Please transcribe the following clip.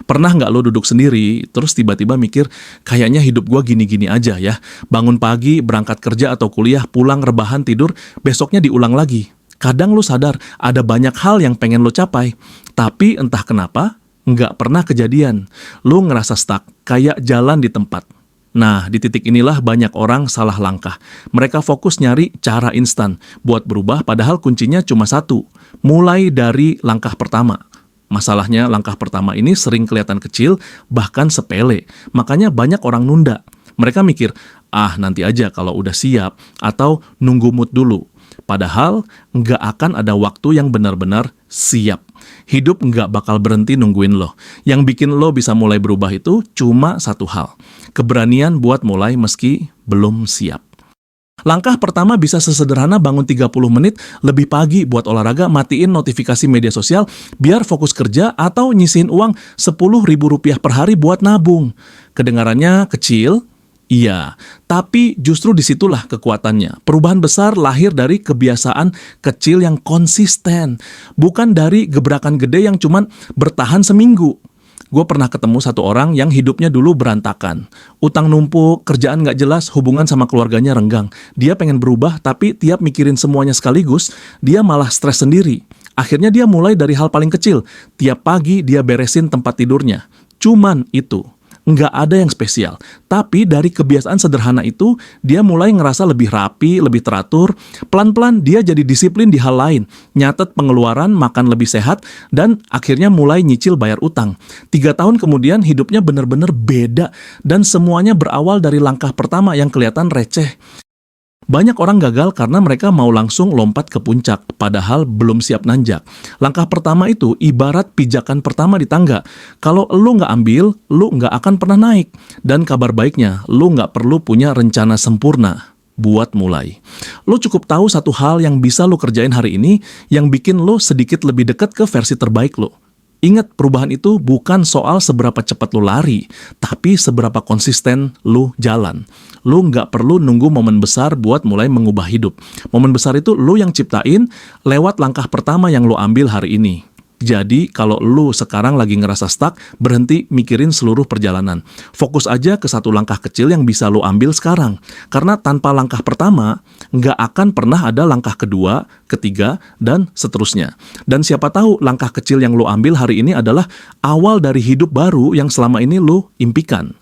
Pernah nggak lo duduk sendiri, terus tiba-tiba mikir, kayaknya hidup gua gini-gini aja ya. Bangun pagi, berangkat kerja atau kuliah, pulang rebahan tidur, besoknya diulang lagi. Kadang lo sadar, ada banyak hal yang pengen lo capai. Tapi entah kenapa, nggak pernah kejadian. Lo ngerasa stuck, kayak jalan di tempat. Nah, di titik inilah banyak orang salah langkah. Mereka fokus nyari cara instan buat berubah, padahal kuncinya cuma satu. Mulai dari langkah pertama. Masalahnya langkah pertama ini sering kelihatan kecil, bahkan sepele. Makanya banyak orang nunda. Mereka mikir, nanti aja kalau udah siap, atau nunggu mood dulu. Padahal nggak akan ada waktu yang benar-benar siap. Hidup nggak bakal berhenti nungguin lo. Yang bikin lo bisa mulai berubah itu cuma satu hal. Keberanian buat mulai meski belum siap. Langkah pertama bisa sesederhana bangun 30 menit lebih pagi buat olahraga, matiin notifikasi media sosial, biar fokus kerja, atau nyisihin uang Rp10.000 per hari buat nabung. Kedengarannya kecil, iya, tapi justru disitulah kekuatannya. Perubahan besar lahir dari kebiasaan kecil yang konsisten, bukan dari gebrakan gede yang cuman bertahan seminggu. Gue pernah ketemu satu orang yang hidupnya dulu berantakan. Utang numpuk, kerjaan gak jelas, hubungan sama keluarganya renggang. Dia pengen berubah, tapi tiap mikirin semuanya sekaligus, dia malah stres sendiri. Akhirnya dia mulai dari hal paling kecil. Tiap pagi dia beresin tempat tidurnya. Cuman itu. Nggak ada yang spesial. Tapi dari kebiasaan sederhana itu, dia mulai ngerasa lebih rapi, lebih teratur. Pelan-pelan dia jadi disiplin di hal lain. Nyatet pengeluaran, makan lebih sehat, dan akhirnya mulai nyicil bayar utang. 3 tahun kemudian hidupnya benar-benar beda. Dan semuanya berawal dari langkah pertama yang kelihatan receh. Banyak orang gagal karena mereka mau langsung lompat ke puncak, padahal belum siap nanjak. Langkah pertama itu ibarat pijakan pertama di tangga. Kalau lu nggak ambil, lu nggak akan pernah naik. Dan kabar baiknya, lu nggak perlu punya rencana sempurna buat mulai. Lu cukup tahu satu hal yang bisa lu kerjain hari ini, yang bikin lu sedikit lebih dekat ke versi terbaik lu. Ingat, perubahan itu bukan soal seberapa cepat lu lari, tapi seberapa konsisten lu jalan. Lu nggak perlu nunggu momen besar buat mulai mengubah hidup. Momen besar itu lu yang ciptain lewat langkah pertama yang lu ambil hari ini. Jadi, kalau lu sekarang lagi ngerasa stuck, berhenti mikirin seluruh perjalanan. Fokus aja ke satu langkah kecil yang bisa lu ambil sekarang. Karena tanpa langkah pertama, nggak akan pernah ada langkah kedua, ketiga, dan seterusnya. Dan siapa tahu langkah kecil yang lu ambil hari ini adalah awal dari hidup baru yang selama ini lu impikan.